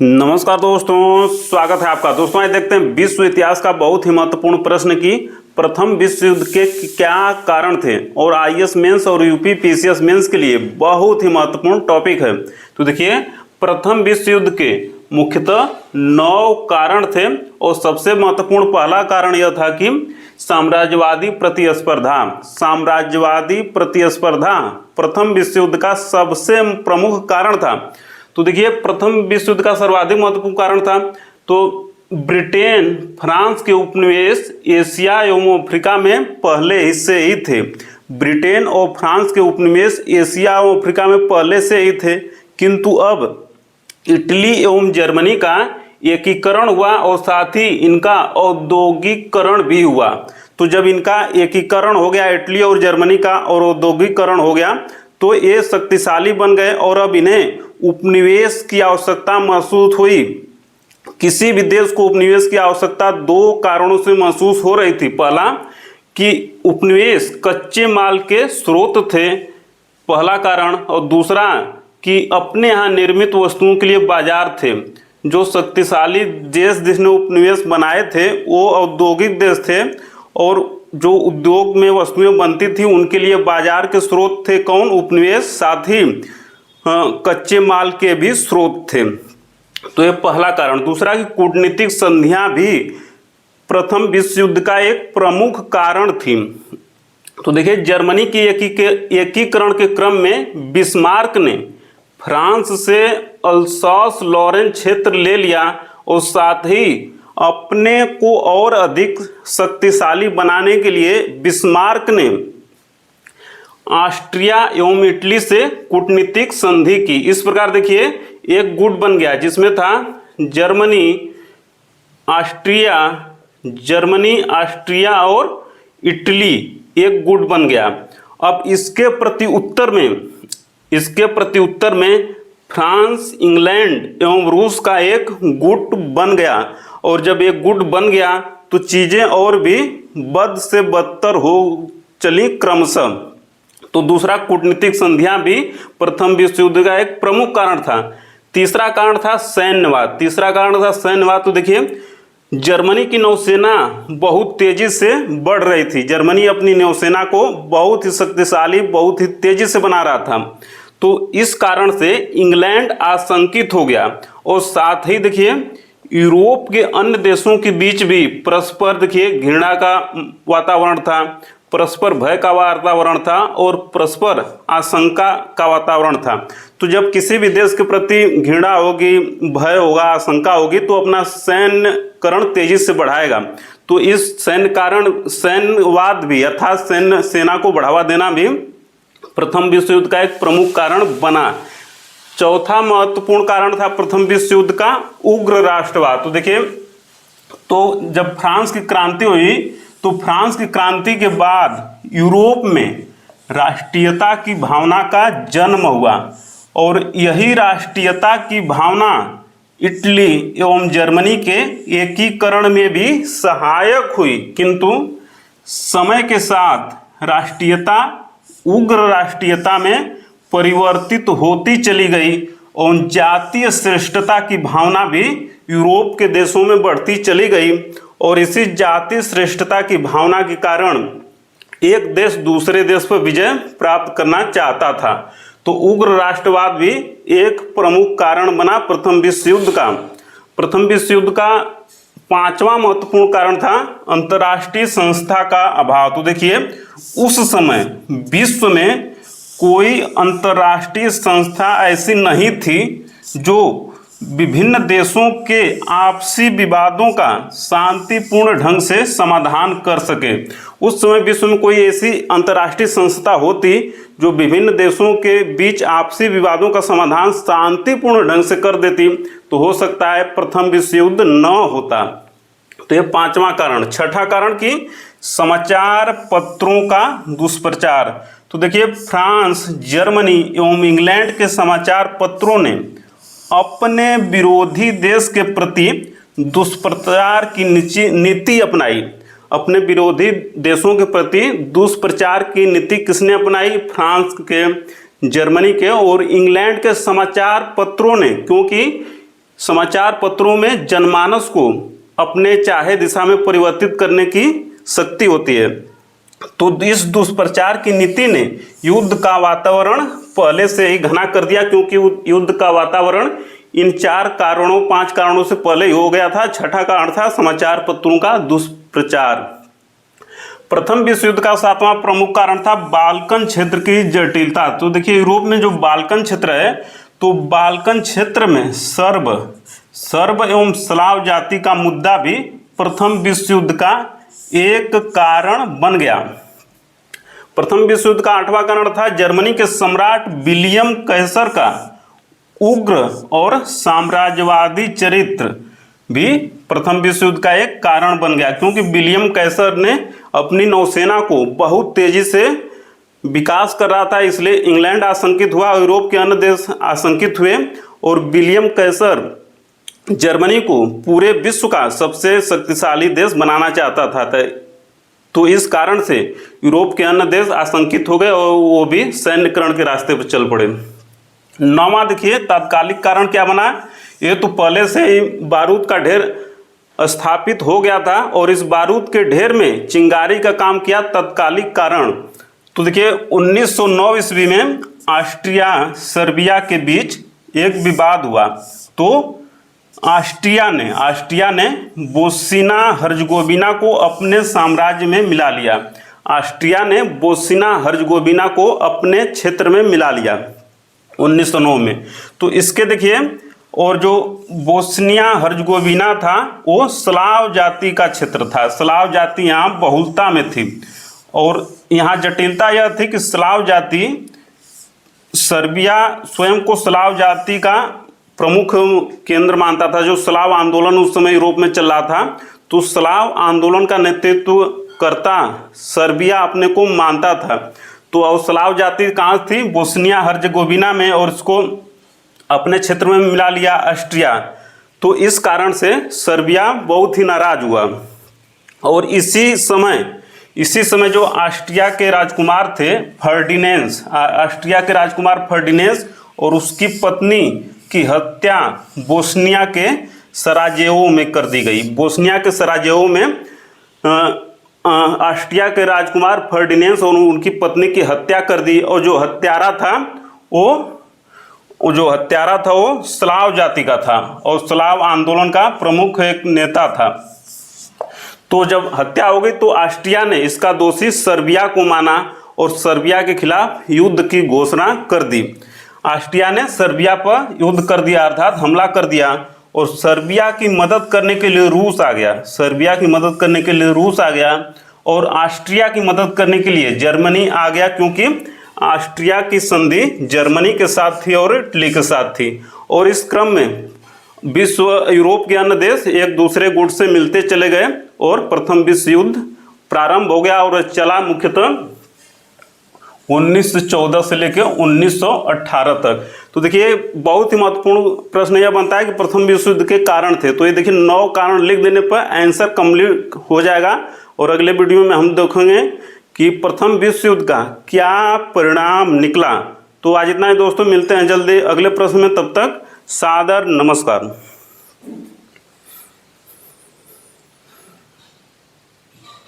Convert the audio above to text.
नमस्कार दोस्तों, स्वागत है आपका। दोस्तों आज देखते हैं विश्व इतिहास का बहुत ही महत्वपूर्ण प्रश्न कि प्रथम विश्व युद्ध के क्या कारण थे, और आईएएस मेंस और यूपी पीसीएस मेंस के लिए बहुत ही महत्वपूर्ण टॉपिक है। तो देखिए, प्रथम विश्व युद्ध के मुख्यतः 9 कारण थे, और सबसे महत्वपूर्ण पहला कारण यह था कि साम्राज्यवादी प्रतिस्पर्धा प्रथम विश्व युद्ध का सबसे प्रमुख कारण था। तो देखिए, प्रथम विश्व युद्ध का सर्वाधिक महत्वपूर्ण कारण था तो ब्रिटेन फ्रांस के उपनिवेश एशिया एवं अफ्रीका में पहले हिस्से ही थे। ब्रिटेन और फ्रांस के उपनिवेश एशिया एवं अफ्रीका में पहले से ही थे, किंतु अब इटली एवं जर्मनी का एकीकरण हुआ और साथ ही इनका औद्योगिकरण भी हुआ। तो जब इनका एकीकरण हो गया, इटली और जर्मनी का, और औद्योगिकरण हो गया, तो ये शक्तिशाली बन गए और अब इन्हें उपनिवेश की आवश्यकता महसूस हुई। किसी भी देश को उपनिवेश की आवश्यकता 2 कारणों से महसूस हो रही थी। पहला कि उपनिवेश कच्चे माल के स्रोत थे, पहला कारण, और दूसरा कि अपने यहाँ निर्मित वस्तुओं के लिए बाजार थे। जो शक्तिशाली देश जिसने उपनिवेश बनाए थे वो औद्योगिक देश थे, और जो उद्योग में वस्तुएं बनती थी उनके लिए बाजार के स्रोत थे कौन? उपनिवेश। साथ ही कच्चे माल के भी स्रोत थे। तो ये पहला कारण। दूसरा कि कूटनीतिक संधियां भी प्रथम विश्व युद्ध का एक प्रमुख कारण थी। तो देखिए, जर्मनी की एकीकरण के क्रम में बिस्मार्क ने फ्रांस से अल्सॉस लॉरेन क्षेत्र ले लिया, और साथ ही अपने को और अधिक शक्तिशाली बनाने के लिए बिस्मार्क ने ऑस्ट्रिया एवं इटली से कूटनीतिक संधि की। इस प्रकार देखिए, एक गुट बन गया जिसमें था जर्मनी, ऑस्ट्रिया और इटली, एक गुट बन गया। अब इसके प्रत्युत्तर में फ्रांस, इंग्लैंड एवं रूस का एक गुट बन गया, और जब एक गुट बन गया तो चीजें और भी बद से बदतर हो चली क्रमशः। तो दूसरा, कूटनीतिक संधियां भी प्रथम विश्व युद्ध का एक प्रमुख कारण था। तीसरा कारण था सैन्यवाद। तो देखिए, जर्मनी की नौसेना बहुत तेजी से बढ़ रही थी। जर्मनी अपनी नौसेना को बहुत ही शक्तिशाली, बहुत ही तेजी से बना रहा था। तो इस कारण से इंग्लैंड आशंकित हो गया, और साथ ही देखिए यूरोप के अन्य देशों के बीच भी परस्पर देखिए घृणा का वातावरण था, परस्पर भय का वातावरण था, और परस्पर आशंका का वातावरण था। तो जब किसी भी देश के प्रति घृणा होगी, भय होगा, आशंका होगी, तो अपना सैन्यकरण तेजी से बढ़ाएगा। तो इस सैन्यवाद भी अर्थात सैन्य सेना को बढ़ावा देना भी प्रथम विश्व युद्ध का एक प्रमुख कारण बना। चौथा महत्वपूर्ण कारण था प्रथम विश्व युद्ध का उग्र राष्ट्रवाद। तो देखिए, तो जब फ्रांस की क्रांति हुई, तो फ्रांस की क्रांति के बाद यूरोप में राष्ट्रीयता की भावना का जन्म हुआ, और यही राष्ट्रीयता की भावना इटली एवं जर्मनी के एकीकरण में भी सहायक हुई। किंतु समय के साथ राष्ट्रीयता उग्र राष्ट्रीयता में परिवर्तित होती चली गई, और जातीय श्रेष्ठता की भावना भी यूरोप के देशों में बढ़ती चली गई, और इसी जातीय श्रेष्ठता की भावना के कारण एक देश दूसरे देश पर विजय प्राप्त करना चाहता था। तो उग्र राष्ट्रवाद भी एक प्रमुख कारण बना प्रथम विश्व युद्ध का। प्रथम विश्व युद्ध का 5वां महत्वपूर्ण कारण था अंतर्राष्ट्रीय संस्था का अभाव। तो देखिए, उस समय विश्व में कोई अंतर्राष्ट्रीय संस्था ऐसी नहीं थी जो विभिन्न देशों के आपसी विवादों का शांतिपूर्ण ढंग से समाधान कर सके। उस समय विश्व में कोई ऐसी अंतर्राष्ट्रीय संस्था होती जो विभिन्न देशों के बीच आपसी विवादों का समाधान शांतिपूर्ण ढंग से कर देती, तो हो सकता है प्रथम विश्व युद्ध न होता। तो ये 5वां कारण। छठा कारण कि समाचार पत्रों का दुष्प्रचार। तो देखिए, फ्रांस, जर्मनी एवं इंग्लैंड के समाचार पत्रों ने अपने विरोधी देश के प्रति दुष्प्रचार की नीति अपनाई। अपने विरोधी देशों के प्रति दुष्प्रचार की नीति किसने अपनाई? फ्रांस के, जर्मनी के और इंग्लैंड के समाचार पत्रों ने, क्योंकि समाचार पत्रों में जनमानस को अपने चाहे दिशा में परिवर्तित करने की शक्ति होती है। तो इस दुष्प्रचार की नीति ने युद्ध का वातावरण पहले से ही घना कर दिया, क्योंकि युद्ध का वातावरण इन 5 कारणों से पहले ही हो गया था। छठा कारण था समाचार पत्रों का दुष्प्रचार। प्रथम विश्व युद्ध का 7वां प्रमुख कारण था बाल्कन क्षेत्र की जटिलता। तो देखिए यूरोप में जो बाल्कन क्षेत्र है, तो बाल्कन क्षेत्र में सर्ब एवं स्लाव जाति का मुद्दा भी प्रथम विश्व युद्ध का एक कारण बन गया। प्रथम विश्व युद्ध का 8वां कारण था जर्मनी के सम्राट विलियम कैसर का उग्र और साम्राज्यवादी चरित्र भी प्रथम विश्व युद्ध का एक कारण बन गया, क्योंकि विलियम कैसर ने अपनी नौसेना को बहुत तेजी से विकास कर रहा था, इसलिए इंग्लैंड आशंकित हुआ, यूरोप के अन्य देश आशंकित हुए और विलियम कैसर जर्मनी को पूरे विश्व का सबसे शक्तिशाली देश बनाना चाहता था। तो इस कारण से यूरोप के अन्य देश आशंकित हो गए और वो भी सैन्यकरण के रास्ते पर चल पड़े। 9वां देखिए तात्कालिक कारण क्या बना। ये तो पहले से ही बारूद का ढेर स्थापित हो गया था और इस बारूद के ढेर में चिंगारी का काम किया तात्कालिक कारण। तो देखिए 1909 ईस्वी में ऑस्ट्रिया सर्बिया के बीच एक विवाद हुआ। तो ऑस्ट्रिया ने बोस्निया हर्जगोविना को अपने साम्राज्य में मिला लिया। ऑस्ट्रिया ने बोस्निया हर्जगोविना को अपने क्षेत्र में मिला लिया 1909 में। तो इसके देखिए, और जो बोस्निया हर्जगोविना था वो स्लाव जाति का क्षेत्र था। स्लाव जाति यहाँ बहुलता में थी और यहाँ जटिलता यह थी कि स्लाव जाति, सर्बिया स्वयं को स्लाव जाति का प्रमुख केंद्र मानता था। जो स्लाव आंदोलन उस समय यूरोप में चल रहा था, तो स्लाव आंदोलन का नेतृत्व करता सर्बिया अपने को मानता था। तो और स्लाव जाति कहाँ थी, बोस्निया हर्जगोविना में, और इसको अपने क्षेत्र में मिला लिया ऑस्ट्रिया। तो इस कारण से सर्बिया बहुत ही नाराज हुआ और इसी समय जो ऑस्ट्रिया के राजकुमार थे ऑस्ट्रिया के राजकुमार फर्डिनेंड और उसकी पत्नी की हत्या बोस्निया के सराजेवो में कर दी गई। बोस्निया के सराजेवो में ऑस्ट्रिया के राजकुमार फर्डिनेंड और उनकी पत्नी की हत्या कर दी और जो हत्यारा था वो स्लाव जाति का था और स्लाव आंदोलन का प्रमुख एक नेता था। तो जब हत्या हो गई तो ऑस्ट्रिया ने इसका दोषी सर्बिया को माना और सर्बिया के खिलाफ युद्ध की घोषणा कर दी। ऑस्ट्रिया ने सर्बिया पर युद्ध कर दिया, अर्थात हमला कर दिया और सर्बिया की मदद करने के लिए रूस आ गया और ऑस्ट्रिया की मदद करने के लिए जर्मनी आ गया, क्योंकि ऑस्ट्रिया की संधि जर्मनी के साथ थी और इटली के साथ थी। और इस क्रम में यूरोप के अन्य देश एक दूसरे गुट से मिलते चले गए और प्रथम विश्व युद्ध प्रारंभ हो गया और चला मुख्यतः 1914 से लेकर 1918 तक। तो देखिए बहुत ही महत्वपूर्ण प्रश्न यह बनता है कि प्रथम विश्व युद्ध के कारण थे। तो ये देखिए 9 कारण लिख देने पर आंसर कंप्लीट हो जाएगा और अगले वीडियो में हम देखेंगे कि प्रथम विश्व युद्ध का क्या परिणाम निकला। तो आज इतना ही दोस्तों, मिलते हैं जल्दी अगले प्रश्न में, तब तक सादर नमस्कार।